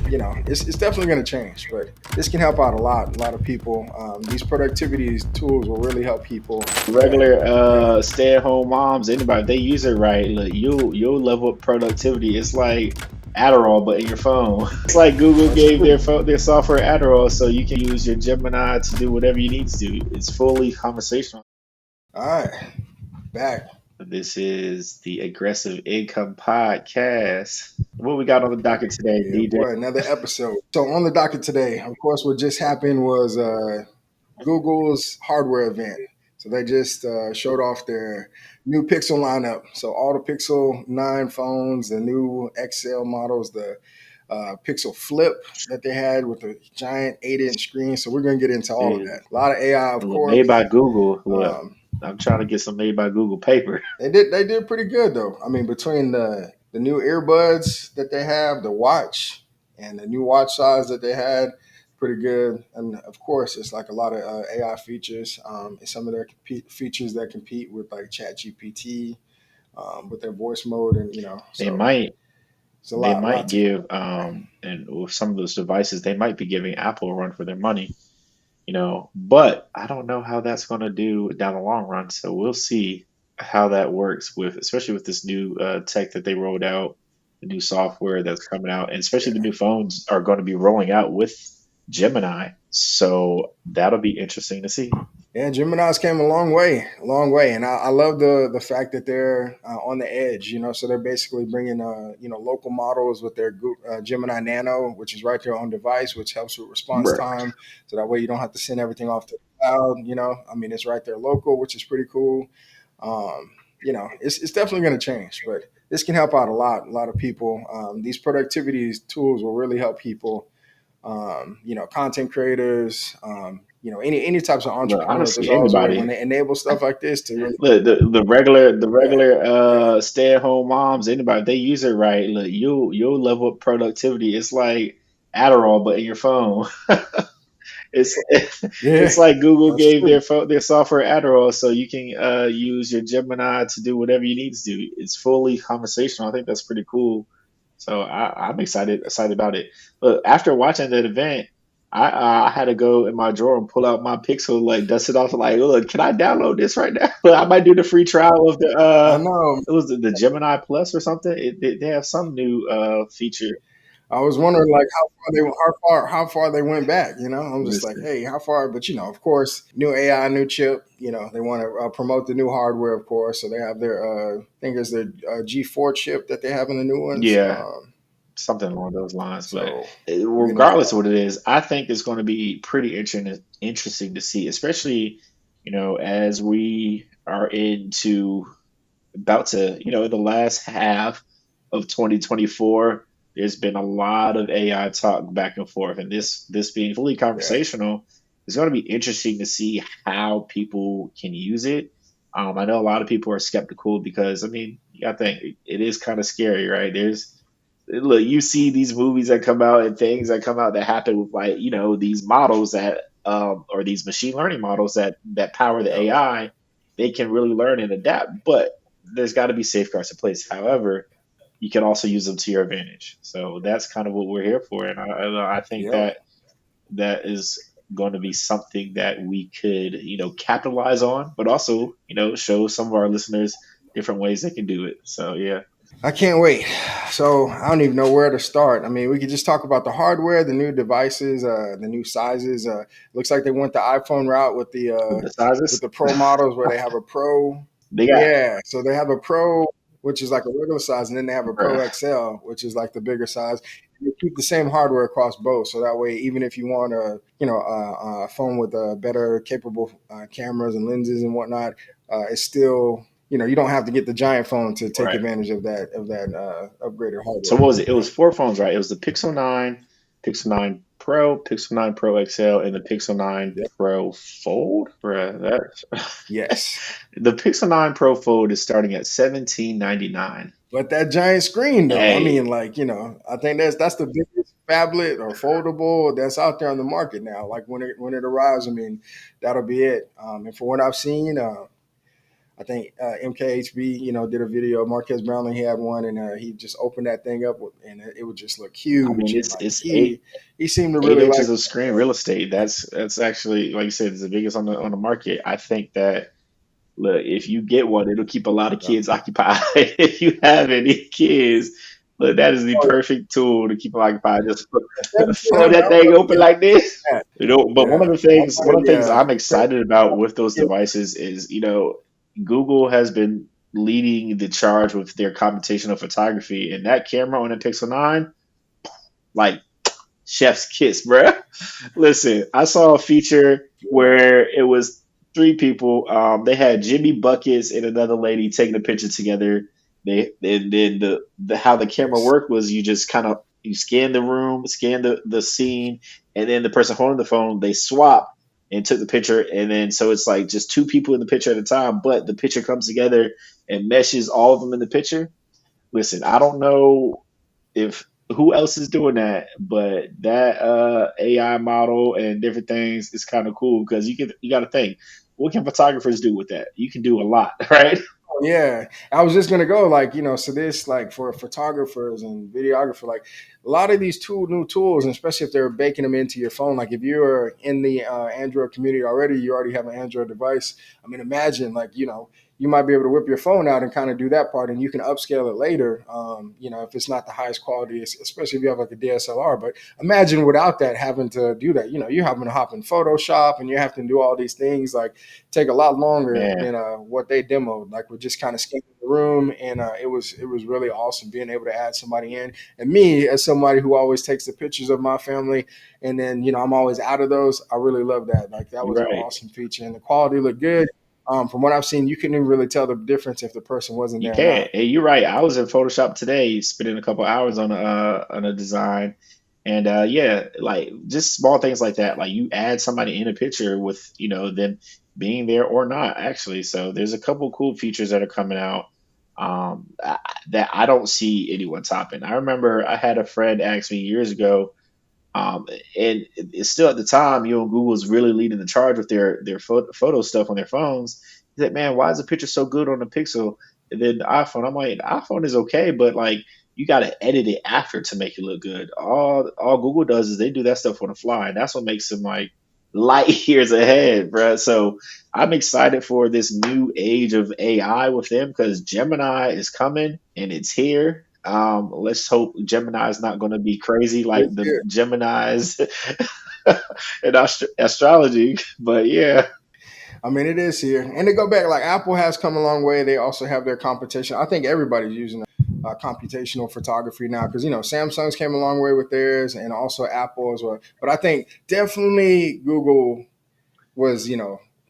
it's definitely going to change, but this can help out a lot of people. These productivity tools will really help people. That, Regular you know, stay-at-home moms, anybody, if they use it right, look, you'll level up productivity. It's like Adderall, but in your phone. It's like Google that's gave true. their software Adderall, so you can use your Gemini to do whatever you need to do. It's fully conversational. All right, back. This is the Aggressive Income Podcast. What we got on the docket today, Yeah, DJ? boy, another episode. So on the docket today, of course, what just happened was Google's hardware event. So they just showed off their new Pixel lineup. So all the Pixel 9 phones, the new XL models, the Pixel Flip that they had with the giant 8-inch screen. So we're going to get into all of Dude, that. A lot of AI, of look, course. made by Google. Look, Um, I'm trying to get some made by Google paper. they did pretty good though. I mean, between the new earbuds that they have, the watch, and the new watch size that they had, pretty good. And of course, it's like a lot of AI features. And some of their features that compete with like Chat GPT with their voice mode, and They so might it's a they lot, might to. give and with some of those devices they might be giving Apple a run for their money, but I don't know how that's going to do down the long run. So we'll see how that works with, especially with this new tech that they rolled out, the new software that's coming out, and especially the Yeah. new phones are going to be rolling out with Gemini. So that'll be interesting to see. Yeah, Gemini's came a long way, and I love the fact that they're on the edge. So they're basically bringing local models with their Gemini Nano, which is right there on device, which helps with response Right. time. So that way you don't have to send everything off to the cloud. I mean, it's right there local, which is pretty cool. It's definitely going to change, but this can help out a lot of people. These productivity tools will really help people, content creators, any types of Look, entrepreneurs. There's honestly, always a way when anybody. they enable stuff like this to really, Look, the yeah, regular yeah, stay-at-home moms, anybody, if they use it right, look, you'll level up productivity. It's like Adderall, but in your phone. It's yeah. it's like Google That's gave true. their software Adderall, so you can use your Gemini to do whatever you need to do. It's fully conversational. I think that's pretty cool. So I'm excited about it. But after watching that event, I had to go in my drawer and pull out my Pixel, like dust it off, like, look, can I download this right now? I might do the free trial of the I know. it was the Gemini Plus or something. They have some new feature. I was wondering like how far they went back. I'm just like, Listen. hey, how far? But of course, new AI, new chip. They want to promote the new hardware, of course. So they have their, I think it's their G4 chip that they have in the new ones. Yeah, something along those lines. But So we're getting into regardless of that. what it is, I think it's going to be pretty interesting to see, especially as we are into about to in the last half of 2024. There's been a lot of AI talk back and forth, and this being fully Yeah, conversational, it's going to be interesting to see how people can use it. I know a lot of people are skeptical because I mean, I think it is kind of scary, right? There's look, you see these movies that come out and things that come out that happen with like these models that or these machine learning models that power the yeah, AI. They can really learn and adapt, but there's got to be safeguards in place. However, you can also use them to your advantage. So that's kind of what we're here for, and I think yep. that is going to be something that we could capitalize on, but also show some of our listeners different ways they can do it. So yeah. I can't wait. So I don't even know where to start. I mean, we could just talk about the hardware, the new devices, the new sizes. Looks like they went the iPhone route With the with sizes, the Pro models, where they have a Pro. they got. Yeah, so they have a Pro, which is like a regular size, and then they have a Pro Bruh. XL, which is like the bigger size. You keep the same hardware across both, so that way, even if you want a phone with better capable cameras and lenses and whatnot, it's still you don't have to get the giant phone to take Right. advantage of that upgraded So hardware. what was it? It was four phones, right? It was the Pixel 9, Pixel 9 Pro, Pixel 9 Pro XL, and the Pixel 9 Yep. Pro Fold. Bruh, that Yes, the Pixel 9 Pro Fold is starting at 1799. but that giant screen though, I mean, Hey, like I think that's the biggest phablet or foldable that's out there on the market now. Like when it arrives, I mean, that'll be it. And for what I've seen, I think MKHB, did a video. Marquez Brownlee, he had one, and he just opened that thing up, and it would just look I mean, huge. And it's like it's he seemed to eight really like inches of screen real estate. That's actually, like you said, it's the biggest on the market. I think that, look, if you get one, it'll keep a lot of that. kids occupied. If you have any kids, look, that is the Oh, perfect tool to keep them occupied. Just yeah, 17 throw hundred. that I'm thing about to open get like this. that. But Yeah, I'm one of the things I'm about excited about with those to devices is, Google has been leading the charge with their computational photography, and that camera on the Pixel 9, like, chef's kiss, bruh. Listen, I saw a feature yeah, where it was three people. They had Jimmy Buckets and another lady taking a picture together. They and then the how the camera yes. worked was you just kind of you scan the room, scan the scene, and then the person holding the phone, they swap and took the picture, and then so it's like just two people in the picture at a time, but the picture comes together and meshes all of them in the picture. Listen, I don't know if who else is doing that, but that AI model and different things is kind of cool because you got to think, what can photographers do with that? You can do a lot, right? Yeah, I was just gonna go like so this like for photographers and videographer, like a lot of these new tools, and especially if they're baking them into your phone. Like if you're in the Android community already, you already have an Android device. I mean, imagine like you might be able to whip your phone out and kind of do that part, and you can upscale it later. If it's not the highest quality, especially if you have like a DSLR. But imagine without that having to do that. You're having to hop in Photoshop and you have to do all these things like take a lot longer Man, than what they demoed. Like we're just kind of scanning the room, and it was really awesome being able to add somebody in. And me, as somebody who always takes the pictures of my family, and then I'm always out of those. I really love that. Like that you're was an right. awesome feature, and the quality looked good. From what I've seen, you couldn't even really tell the difference if the person wasn't You there or can. not. Hey, you're right. I was in Photoshop today, spending a couple hours on a design, and yeah, like just small things like that. Like you add somebody in a picture with them being there or not, actually. So there's a couple cool features that are coming out that I don't see anyone topping. I remember I had a friend ask me years ago. Um, and it's still at the time, Google's really leading the charge with their photo stuff on their phones. He said, "Man, why is the picture so good on the Pixel and then the iPhone?" I'm like, "The iPhone is okay, but like you got to edit it after to make it look good. All Google does is they do that stuff on the fly, and that's what makes them like light years ahead, bro." So I'm excited for this new age of AI with them because Gemini is coming and it's here. Let's hope Gemini is not going to be crazy like It's the good. Geminis in astrology. But yeah, I mean, it is here, and to go back, like Apple has come a long way. They also have their competition. I think everybody's using computational photography now because Samsung's came a long way with theirs, and also Apple as well. But I think definitely Google was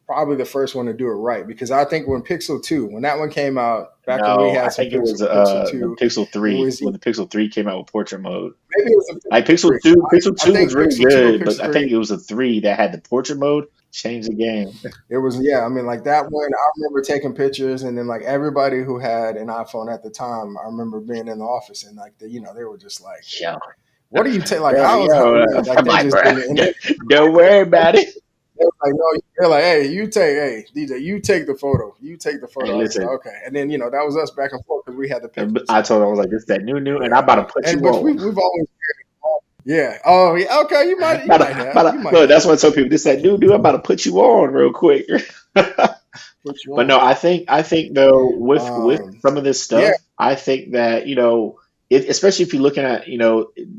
probably the first one to do it right because I think when Pixel 2, when that one came out, back when we no, had I some think it was Pixel the 2, Pixel it 3 was when the Pixel 3 came out with portrait mode. maybe it was a Like Pixel 3. Pixel I 2 was think really Pixel 2 or good, but Pixel I 3. think it was the 3 that had the portrait mode changed the game. It was, yeah. I mean, like that one. I remember taking pictures, and then like everybody who had an iPhone at the time, I remember being in the office, and like they were just like, Yo, "What do you take? Like, bro, how yo, like I'm they like, just bro, didn't." And then don't worry about it. they were like, "No," they're like, "Hey, hey DJ, you take the photo. You take the Hey, photo." I was just like, listen, "Okay." And then that was us back and forth because we had the pictures. I So told him I was like, this is that new, and I'm yeah, about to put you and but on. we've always yeah. Oh yeah. Okay, you might have No, that's what I tell people. This that new. I'm about to put you on real quick. put you But no, on. I think though with Um, some of this yeah, stuff, I think that especially if you're looking at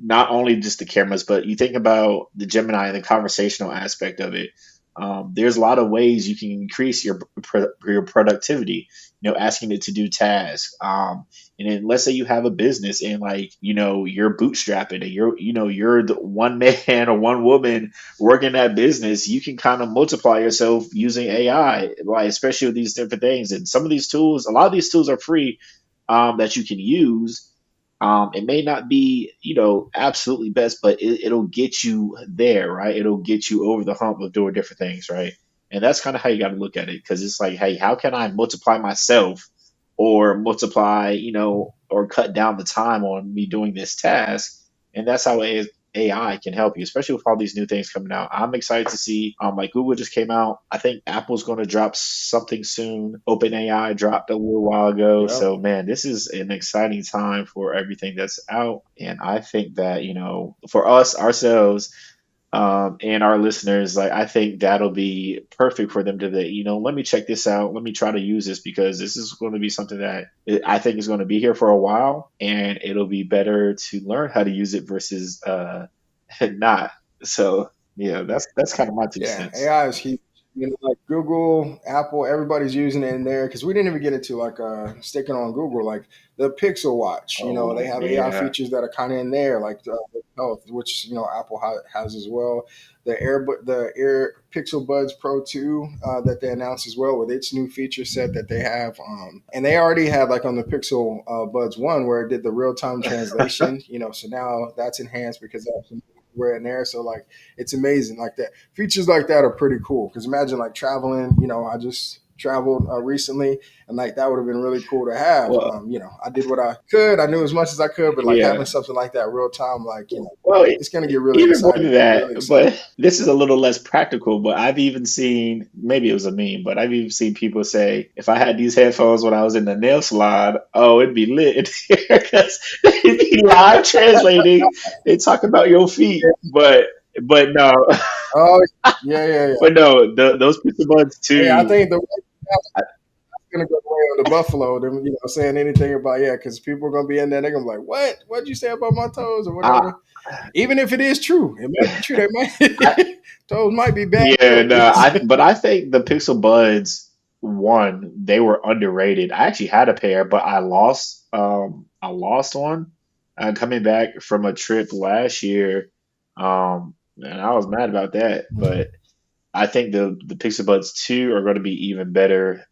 not only just the cameras, but you think about the Gemini and the conversational aspect of it. There's a lot of ways you can increase your productivity. Asking it to do tasks. And then let's say you have a business and like you're bootstrapping and you're the one man or one woman working that business, you can kind of multiply yourself using AI, like especially with these different things. And some of these tools, a lot of these tools are free that you can use. It may not be, absolutely best, but it'll get you there, right? It'll get you over the hump of doing different things, right? And that's kind of how you got to look at it because it's like, hey, how can I multiply myself or multiply, or cut down the time on me doing this task? And that's how AI can help you, especially with all these new things coming out. I'm excited to see. Like Google just came out. I think Apple's going to drop something soon. OpenAI dropped a little while ago. Yep. So man, this is an exciting time for everything that's out. And I think that for us ourselves, and our listeners, like I think that'll be perfect for them to be, let me check this out. Let me try to use this because this is going to be something that I think is going to be here for a while, and it'll be better to learn how to use it versus not. So yeah, that's kind of my two Yeah, cents. AI is huge. Like Google, Apple, everybody's using it in there because we didn't even get into like sticking on Google, like the Pixel Watch. They Oh have AI yeah. features that are kind of in there, like the health, which Apple has as well. The Air Pixel Buds Pro 2 that they announced as well with its new feature set that they have, and they already had like on the Pixel Buds 1 where it did the real time translation. So now that's enhanced because that's we're in there. So like it's amazing like that features like that are pretty cool because imagine like traveling. I just traveled recently, and like that would have been really cool to have. Well, I did what I could. I knew as much as I could, but like yeah. having something like that real time, like Well, it's gonna get really even more than exciting. that, Really exciting. but this is a little less practical. But I've even seen, maybe it was a meme, but I've even seen people say, if I had these headphones when I was in the nail salon, oh, it'd be lit because it'd be live translating. They talk about your feet, but no, Oh yeah, yeah, yeah. but no, those pizza buds Hey, I too. think the gonna go away on the Buffalo. Them, saying anything about because people are gonna be in there. They're gonna be like, "What? What'd you say about my toes or I, whatever?" Even if it is true, it might be true. They I, might toes might be bad Yeah, too. no, I think the Pixel Buds one, they were underrated. I actually had a pair, but I lost one coming back from a trip last year. And I was mad about that, but I think the Pixel Buds 2 are going to be even better.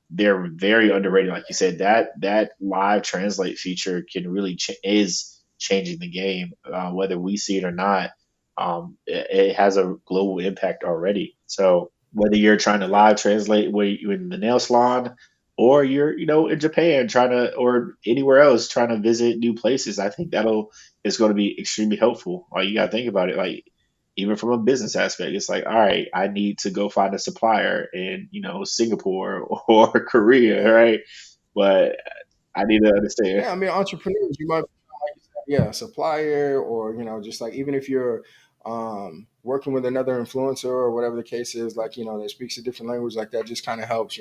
They're very underrated. Like you said, that live translate feature can really is changing the game, whether we see it or not. It has a global impact already. So whether you're trying to Yeah, live translate where you in the nail salon, or you're in Japan trying to, or anywhere else trying to visit new places, I think that'll is going to be extremely helpful. Like you got to think about it, like even from a business aspect, it's like, all right, I need to go find a supplier in, Singapore or Korea, yeah. right? But I need to understand. Yeah, I mean, entrepreneurs, you might, like you said, yeah, a supplier, or just like even if you're working with another influencer or whatever the case is, like that speaks a different language, like that just kind of helps.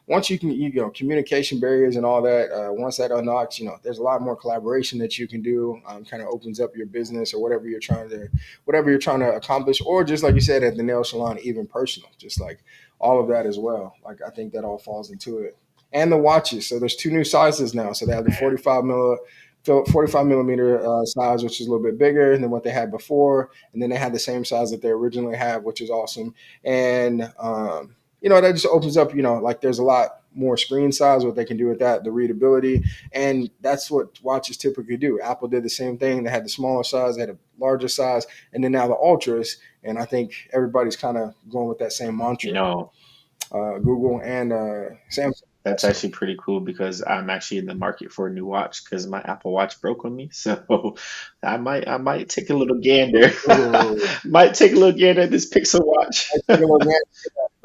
Once you can, communication barriers and all that. Once that unlocks, there's a lot more collaboration that you can do. Kind of opens up your business or whatever you're trying to accomplish, or just like you said at the nail salon, even personal, just like all of that as well. Like I think that all falls into it and the watches. So there's two new sizes now. So they have the 45 millimeter size, which is a little bit bigger than what they had before, and then they had the same size that they originally had, which is awesome. And that just opens up. Like there's a lot more screen size, what they can do with that, the readability, and that's what watches typically do. Apple did the same thing. They had the smaller size, they had a larger size, and then now the ultras. And I think everybody's kind of going with that same You mantra. know, Google and Samsung that's also. actually pretty cool because I'm actually in the market for a new watch because my Apple Watch broke on me. So I might take a little gander. Ooh, Might take a little gander at this Pixel watch. I take a little bit-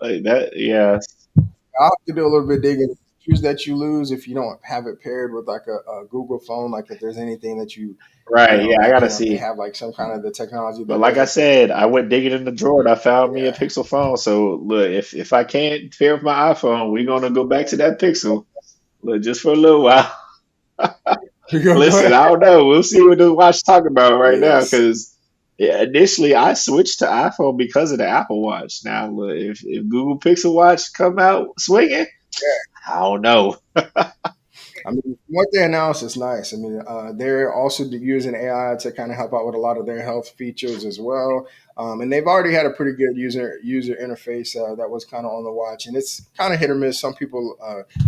Like that, yeah. I'll have to do a little bit digging. Features that you lose if you don't have it paired with like a Google phone. Like if there's anything that Right, yeah, I gotta if they see. have like some kind of the technology But that like does I it for you. said, I went digging in the drawer and I found me a Yeah, Pixel phone. So look, if I can't pair with my iPhone, we're gonna go back to that Pixel. Look, just for a little while. you go go Listen, ahead. I don't know. We'll see what the watch talking about right now Yes. because initially I switched to iPhone because of the Apple Watch. Now, look, if Google Pixel Watch come out swinging, I don't know. I mean, what they announced is nice. I mean, they're also using AI to kind of help out with a lot of their health features as well. And they've already had a pretty good user interface that was kind of on the watch, and it's kind of hit or miss. Some people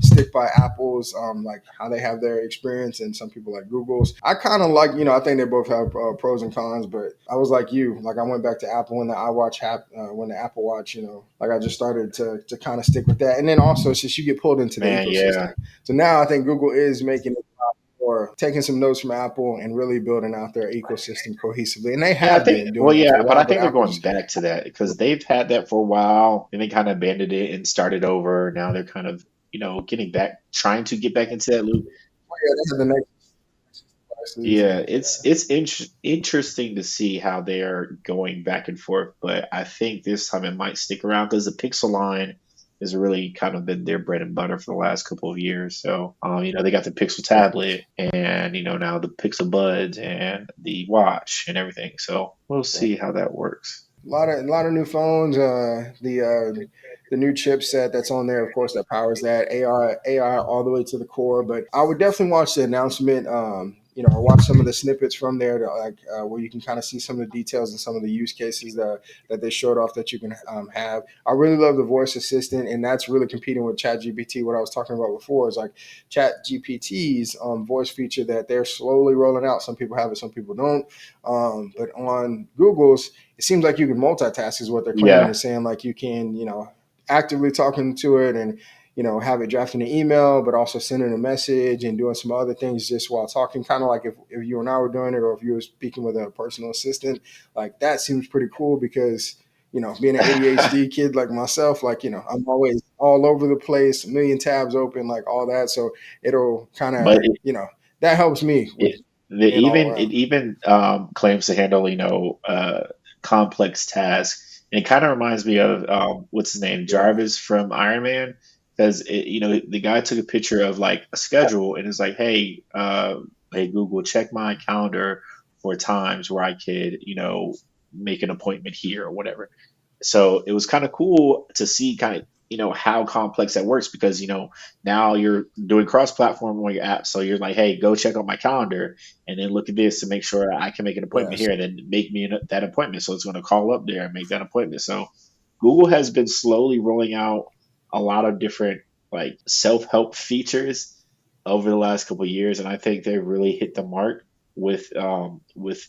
stick by Apple's, like how they have their experience, and some people like Google's. I kind of like, I think they both have pros and cons, but I was like you, like I went back to Apple when the when the Apple Watch, like I just started to kind of stick with that, and then also since you get pulled into the Man, ecosystem. yeah. So now I think Google is making it or taking some notes from Apple and really building out their ecosystem cohesively. And they Yeah, I have think. been Well, doing that for yeah, a but I while, but think they're Apple going just back to that because they've had that for a while, and they kind of abandoned it and started over. Now they're kind of, getting back, trying to get back into that loop. yeah, they have the next devices Yeah, and it's interesting to see how they're going back and forth, but I think this time it might stick around because the Pixel line has really kind of been their bread and butter for the last couple of years. So, they got the Pixel yeah. tablet and now the Pixel Buds and the watch and everything. So we'll Yeah. see how that works. A lot of new phones. The new chipset that's on there, of course, that powers that AI all the way to the core. But I would definitely watch the announcement. Or watch some of the snippets from there, to, like where you can kind of see some of the details and some of the use cases that they showed off that you can have. I really love the voice assistant, and that's really competing with ChatGPT. What I was talking about before is like ChatGPT's voice feature that they're slowly rolling out. Some people have it, some people don't. But on Google's, it seems like you can multitask is what they're claiming Yeah, and saying, like you can, actively talking to it and, have it drafting an email, but also sending a message and doing some other things just while talking, kind of like if you and I were doing it, or if you were speaking with a personal assistant. Like that seems pretty cool because, being an ADHD kid like myself, like, I'm always all over the place, a million tabs open, like all that. So it'll kind but of, that helps me with being all it around. even claims to handle complex tasks. And it kind of reminds me of what's his name, Yeah. Jarvis from Iron Man, because the guy took a picture of like a schedule and it's like, hey Google, check my calendar for times where I could make an appointment here or whatever. So it was kind of cool to see kind of how complex that works because now you're doing cross-platform on your app, so you're like, hey, go check out my calendar and then look at this to make sure I can make an appointment Yes. here and then make me that appointment. So it's going to call up there and make that appointment. So Google has been slowly rolling out a lot of different like self-help features over the last couple of years, and I think they've really hit the mark with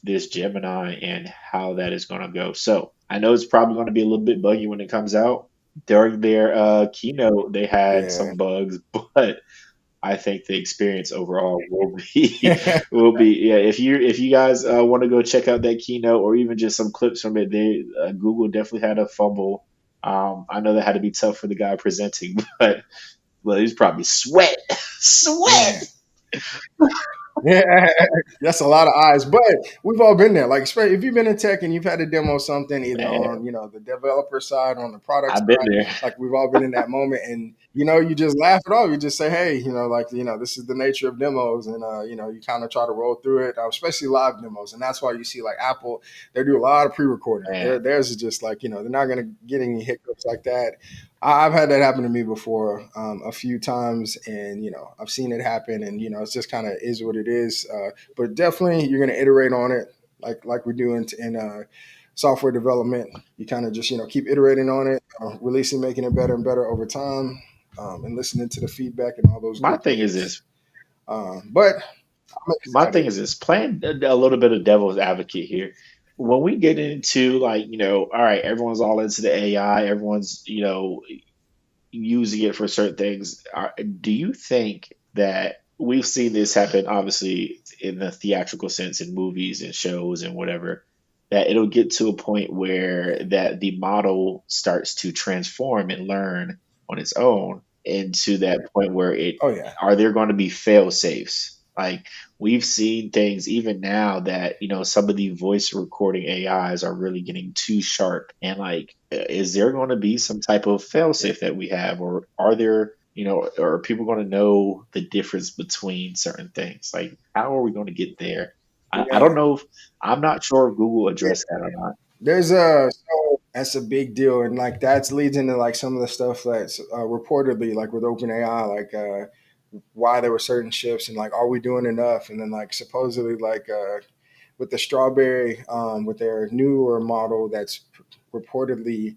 this Gemini and how that is going to go. So I know it's probably going to be a little bit buggy when it comes out. During their keynote, they had Yeah. some bugs, but I think the experience overall will be will be yeah. If you guys want to go check out that keynote or even just some clips from it, they Google definitely had a fumble. I know that had to be tough for the guy presenting, but well, he's probably sweat, sweat. Man. Yeah, that's a lot of eyes, but we've all been there. Like, especially if you've been in tech and you've had to demo something, either Man, on the developer side, on the product I've been side. there. Like, we've all been in that moment, and you just laugh it off. You just say, "Hey, like this is the nature of demos," and you kind of try to roll through it, especially live demos, and that's why you see like Apple, they do a lot of pre-recording. Man, Theirs is just like they're not gonna get any hiccups like that. I've had that happen to me before a few times, and I've seen it happen, and it's just kind of is what it is. But definitely, you're going to iterate on it, like we do in software development. You kind of just keep iterating on it, releasing, making it better and better over time, and listening to the feedback and all those my good thing is things. this. But I'm My thing excited. is this. Playing a little bit of devil's advocate here. When we get into like, all right, everyone's all into the AI, everyone's, using it for certain things. Do you think that we've seen this happen, obviously, in the theatrical sense in movies and shows and whatever, that it'll get to a point where that the model starts to transform and learn on its own into that point where Oh yeah, are there going to be fail safes? Like we've seen things even now that some of the voice recording AIs are really getting too sharp, and like is there going to be some type of fail yeah, safe that we have, or are there or are people going to know the difference between certain things? Like how are we going to get there? I don't yeah. know if I'm not sure if Google addressed that or not. There's that's a big deal, and like that leads into like some of the stuff that's reportedly like with OpenAI, like why there were certain shifts and like are we doing enough, and then like supposedly like with the strawberry with their newer model that's reportedly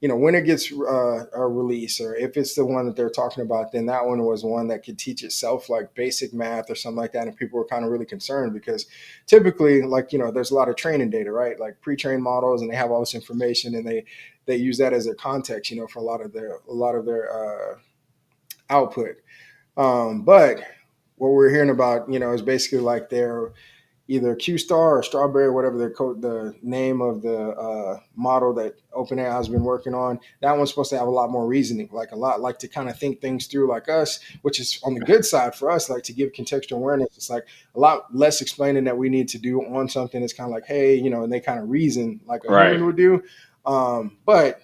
when it gets a release, or if it's the one that they're talking about, then that one was one that could teach itself like basic math or something like that, and people were kind of really concerned because typically like there's a lot of training data, right, like pre-trained models, and they have all this information, and they use that as their context for a lot of their output. But what we're hearing about, is basically like their either Q Star or Strawberry, whatever the name of the model that OpenAI has been working on. That one's supposed to have a lot more reasoning, like a lot, like to kind of think things through, like us, which is on the good side for us, like to give contextual awareness. It's like a lot less explaining that we need to do on something. It's kind of like, hey, and they kind of reason like a Right. human would do, but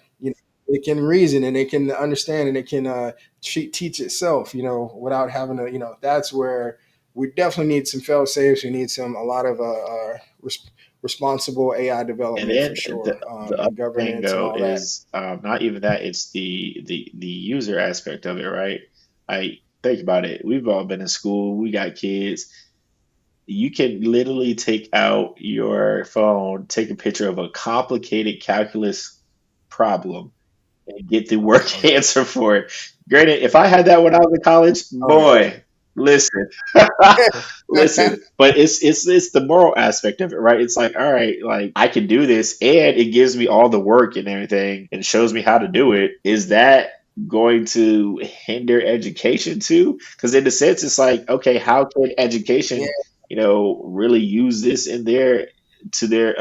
it can reason and it can understand and it can teach itself, without having to, that's where we definitely need some fail safes. We need a lot of responsible AI And development for then sure, the other and thing governance and though all that. is not even that, it's the user aspect of it, right? I think about it. We've all been in school, we got kids. You can literally take out your phone, take a picture of a complicated calculus problem, and get the Oh work yeah, answer for it. Granted, if I had that when I was in college, oh boy, listen, yeah. listen. But it's the moral aspect of it, right? It's like, all right, like I can do this, and it gives me all the work and everything, and shows me how to do it. Is that going to hinder education too? Because in a sense, it's like, okay, how can Yeah, education, really use this in their to their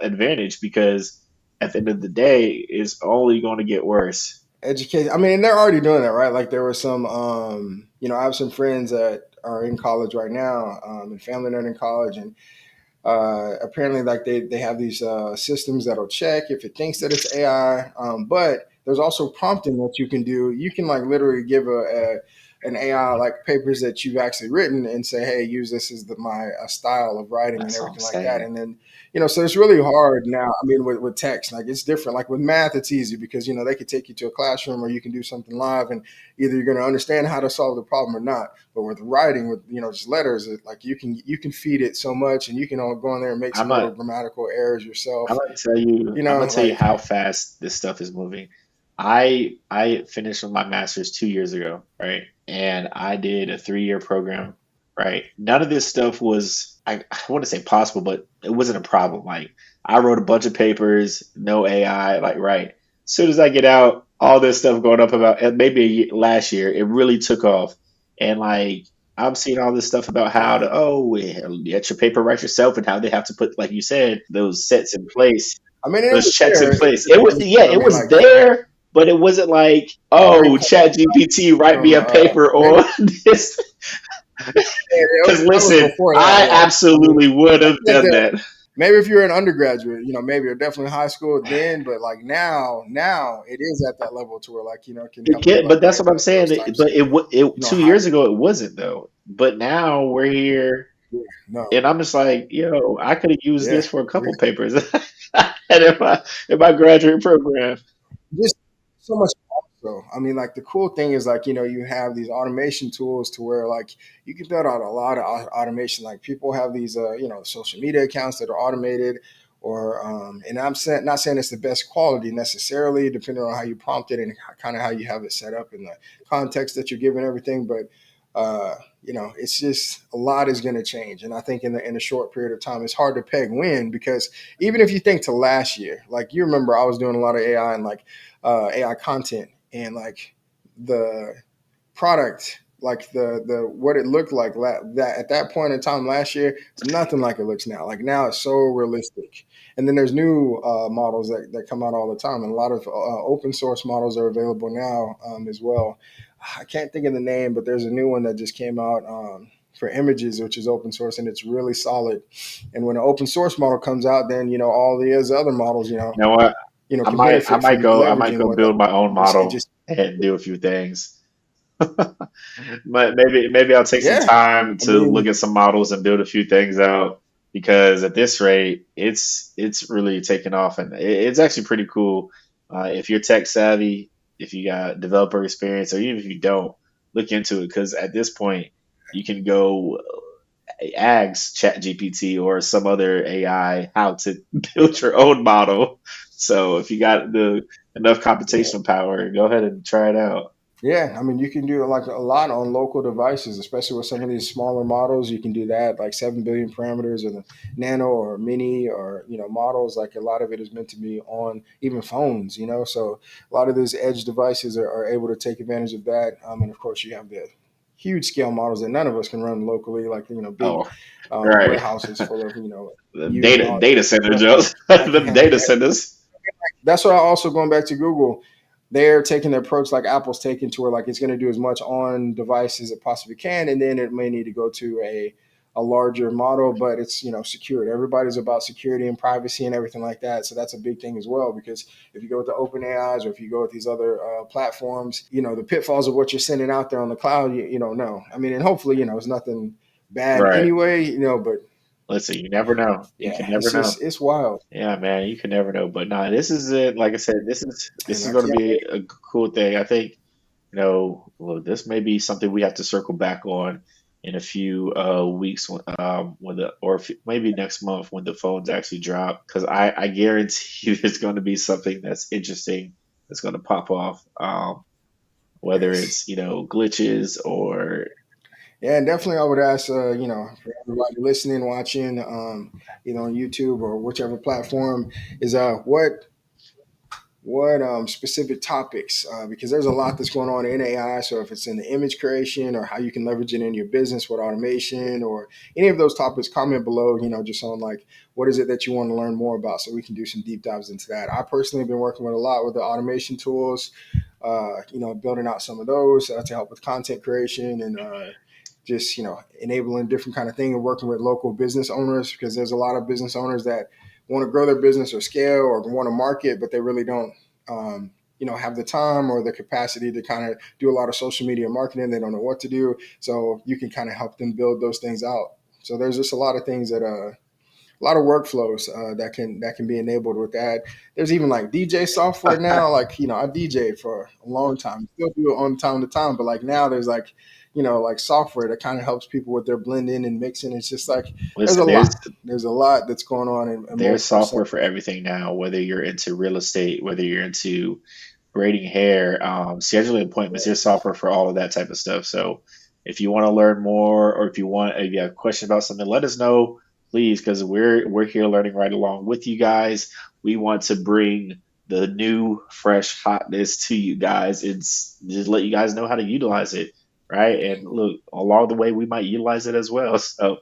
advantage? Because at the end of the day, it's only going to get worse. education. I mean, they're already doing that, right? Like there were some, I have some friends that are in college right now, and family that are in college, and apparently like they have these systems that'll check if it thinks that it's AI, but there's also prompting that you can do. You can like literally give an AI like papers that you've actually written and say, hey, use this as my style of writing and That's what I'm everything like that. saying. And then, so it's really hard now. I mean, with text, like it's different. Like with math, it's easy because, they could take you to a classroom or you can do something live and either you're going to understand how to solve the problem or not. But with writing, with just letters, like you can feed it so much, and you can all go in there and make I'm some a little grammatical errors yourself. I'm gonna tell you Like how fast this stuff is moving. I finished with my master's 2 years ago, right? And I did a 3 year program, right? None of this stuff was I wouldn't say possible, but it wasn't a problem. Like I wrote a bunch of papers, no AI, like right. As soon as I get out, all this stuff going up about maybe last year, it really took off. And like I'm seeing all this stuff about how yeah, to get your paper right yourself and how they have to put, like you said, those sets in place, I mean, it those was checks in there. place. It was yeah, I it mean, was like there, but it wasn't like, great oh, point Chat GPT, write me from a paper maybe on this. Because that was listen, before that. I Yeah, I mean, absolutely would I have think done that that. maybe if you're an undergraduate, maybe you're definitely high school then, but like now it is at that level to where like it can It help you can, like but that's write what I'm saying. those types But of it high. 2 years ago it wasn't though. But now we're here, Yeah, no, and I'm just like, I could have used yeah, this for a couple papers, and in my graduate program. just so much. So I mean, like the cool thing is like you have these automation tools to where like you can build out a lot of automation. Like people have these social media accounts that are automated, or and not saying it's the best quality necessarily, depending on how you prompt it and kind of how you have it set up and the context that you're giving everything, but. It's just a lot is going to change, and I think in a short period of time, it's hard to peg when because even if you think to last year, like you remember, I was doing a lot of AI and like AI content and like the product, like the what it looked like that at that point in time last year, it's nothing like it looks now. Like now it's so realistic. And then there's new models that come out all the time, and a lot of open source models are available now as well. I can't think of the name, but there's a new one that just came out for images, which is open source, and it's really solid. And when an open source model comes out, then all the other models, You know what? can benefit from I might leveraging go what that build my own it model just and do a few things. But maybe I'll take some yeah. time I to look mean, at some models and build a few things out, because at this rate, it's really taken off, and it's actually pretty cool. If you're tech savvy, if you got developer experience, or even if you don't, look into it, because at this point, you can go ask ChatGPT or some other AI how to build your own model. So if you got the enough yeah. computational power, go ahead and try it out. Yeah, I mean, you can do like a lot on local devices, especially with some of these smaller models. You can do that, like 7 billion parameters, or the nano or mini, or models. Like a lot of it is meant to be on even phones. So a lot of these edge devices are able to take advantage of that. And of course, you have the huge scale models that none of us can run locally, like big Oh, right. warehouses full of The use and all data that center stuff jobs, that can the handle data that. centers. That's why also going back to Google, they're taking the approach like Apple's taking to where like it's going to do as much on device as it possibly can, and then it may need to go to a larger model, but it's secured. Everybody's about security and privacy and everything like that, so that's a big thing as well. Because if you go with the open AIs or if you go with these other platforms, the pitfalls of what you're sending out there on the cloud, you don't know. I mean, and hopefully, it's nothing bad Right. anyway, but Listen, you never know. You can yeah, never it's know. just it's wild, Yeah, man, you can never know. But nah, this is it. Like I said, this and is I going to can't be wait. a cool thing. I think, well, this may be something we have to circle back on in a few weeks when maybe next month when the phones actually drop. Because I guarantee you there's going to be something that's interesting that's going to pop off. Whether Yes. it's glitches or Yeah, and definitely I would ask, for everybody listening, watching, on YouTube or whichever platform, is what specific topics, because there's a lot that's going on in AI. So if it's in the image creation or how you can leverage it in your business with automation or any of those topics, comment below, just on like, what is it that you want to learn more about so we can do some deep dives into that. I personally have been working with a lot with the automation tools, building out some of those to help with content creation and just enabling different kind of thing and working with local business owners because there's a lot of business owners that want to grow their business or scale or want to market, but they really don't have the time or the capacity to kind of do a lot of social media marketing. They don't know what to do, so you can kind of help them build those things out. So there's just a lot of things that a lot of workflows that can be enabled with that. There's even like DJ software now. Like I DJ for a long time, still do it on time to time, but like now there's like like software that kind of helps people with their blending and mixing. It's just like there's a listen, lot. There's a lot that's going on in there's multiple software for sectors. everything now, whether you're into real estate, whether you're into braiding hair, scheduling appointments. There's software for all of that type of stuff. So if you want to learn more, or if you have a question about something, let us know, please, because we're here learning right along with you guys. We want to bring the new, fresh hotness to you guys. It's just let you guys know how to utilize it, right? And look, along the way, we might utilize it as well. So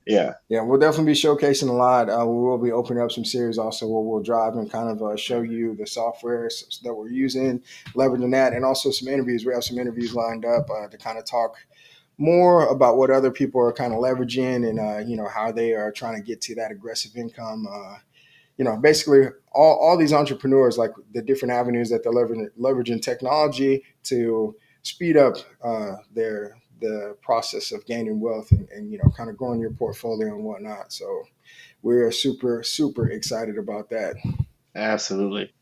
yeah, Yeah, we'll definitely be showcasing a lot. We will be opening up some series also where we'll drive and kind of show you the software that we're using, leveraging that, and also some interviews. We have some interviews lined up to kind of talk more about what other people are kind of leveraging and how they are trying to get to that aggressive income. Basically all these entrepreneurs, like the different avenues that they're leveraging technology to speed up the process of gaining wealth and kind of growing your portfolio and whatnot. So we're super super excited about that. absolutely.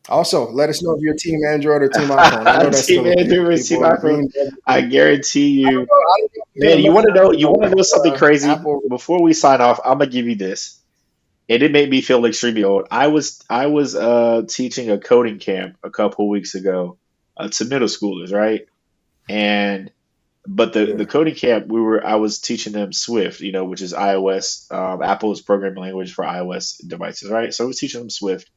Also, let us know if you're team Android or team iPhone. I know that's Team still a thing. Andrew, Team People iPhone. lean. I guarantee you. I don't know if you're Man, gonna lean you want to know something crazy? Apple. Before we sign off, I'm gonna give you this, and it made me feel extremely old. I was teaching a coding camp a couple weeks ago to middle schoolers, right? And but the Yeah, coding camp I was teaching them Swift, which is iOS, Apple's programming language for iOS devices, right? So I was teaching them Swift,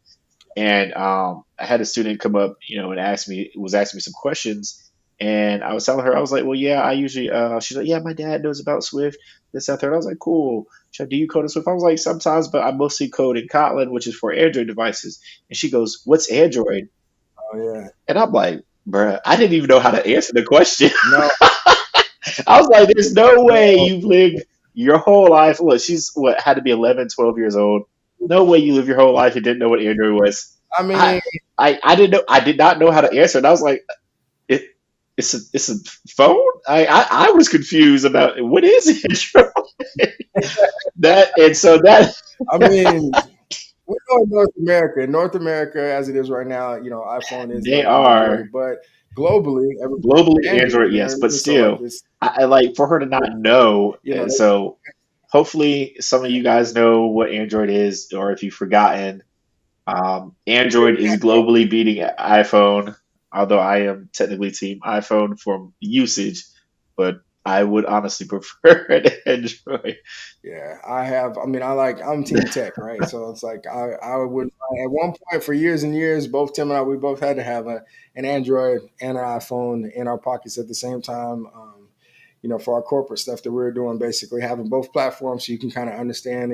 and I had a student come up, and asking me some questions, and I was telling her, I was like, well, yeah, I usually. She's like, yeah, my dad knows about Swift, this, that, third. I was like, cool. She's like, do you code in Swift? I was like, sometimes, but I mostly code in Kotlin, which is for Android devices. And she goes, what's Android? oh yeah, And I'm like, bruh, I didn't even know how to answer the question. no, I was like, there's no way no. you've lived your whole life. Look, she's had to be 11, 12 years old. No way you live your whole life and didn't know what Android was. I I mean, I didn't know. I did not know how to answer, and I was like, it, it's a phone. I was confused about what is Android. That and so that I mean, we know in North America, as it is right now, iPhone is they the majority, are but globally, everybody globally Android. Android, You know what yes, I but mean? So like still, it's I like for her to not know. you know, So hopefully, some of you guys know what Android is, or if you've forgotten. Android is globally beating iPhone, although I am technically team iPhone for usage, but I would honestly prefer an Android. yeah, I have. I mean, I'm Team Tech, right? So it's like I would at one point for years and years, both Tim and I, we both had to have an Android and an iPhone in our pockets at the same time. for our corporate stuff that we're doing, basically having both platforms so you can kind of understand,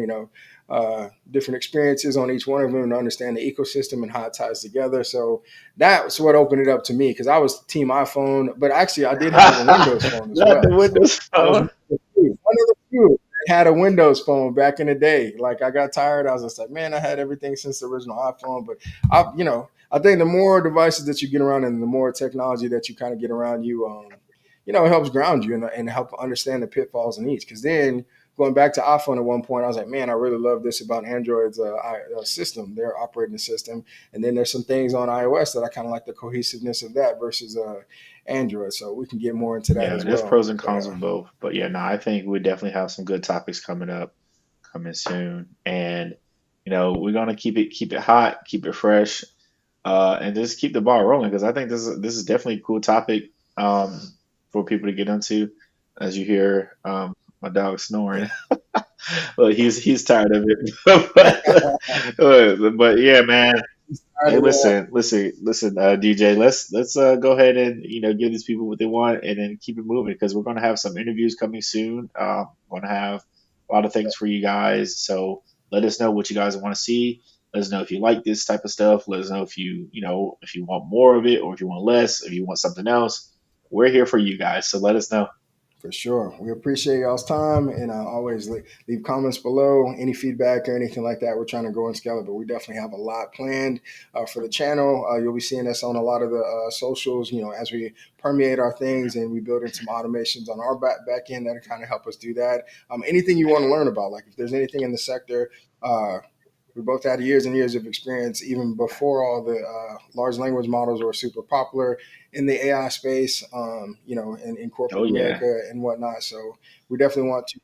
different experiences on each one of them and understand the ecosystem and how it ties together. So that's what opened it up to me because I was team iPhone, but actually I did have a Windows phone as Not the well. So Windows I was Phone. one of the few that had a Windows phone back in the day. Like I got tired. I was just like, man, I had everything since the original iPhone. But I think the more devices that you get around and the more technology that you kind of get around you, it helps ground you and help understand the pitfalls and needs. Because then going back to iPhone at one point, I was like, man, I really love this about Android's system, their operating system. And then there's some things on iOS that I kind of like the cohesiveness of that versus Android. So we can get more into that Yeah, as there's well. pros and But cons with both. But yeah, no, I think we definitely have some good topics coming up, coming soon. And we're gonna keep it hot, keep it fresh, and just keep the ball rolling because I think this is definitely a cool topic um, for people to get into. As you hear my dog yeah, snoring, well, he's tired of it. but yeah, man. tired Hey, of that listen, DJ. Let's go ahead and give these people what they want, and then keep it moving because we're going to have some interviews coming soon. We're going to have a lot of things for you guys. So let us know what you guys want to see. Let us know if you like this type of stuff. Let us know if if you want more of it or if you want less, if you want something else. We're here for you guys. So let us know. for sure. We appreciate y'all's time and always leave comments below, any feedback or anything like that. We're trying to grow and scale it, but we definitely have a lot planned for the channel. You'll be seeing us on a lot of the socials, as we permeate our things and we build in some automations on our back end that kind of help us do that. Anything you want to learn about, like if there's anything in the sector, we both had years and years of experience, even before all the large language models were super popular in the AI space, in Oh corporate yeah. America and whatnot. So we definitely want to,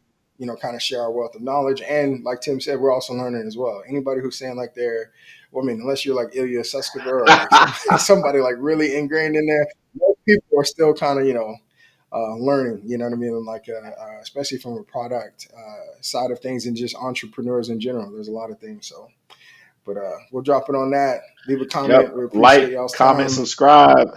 kind of share our wealth of knowledge. And like Tim said, we're also learning as well. Anybody who's saying like well, I mean, unless you're like Ilya Sutskever or like somebody like really ingrained in there, most people are still kind of, learning, you know what I mean? Like, especially from a product side of things and just entrepreneurs in general. There's a lot of things. So, but we'll drop it on that. Leave a Yep. comment. We appreciate Like, y'all's comment, time. subscribe.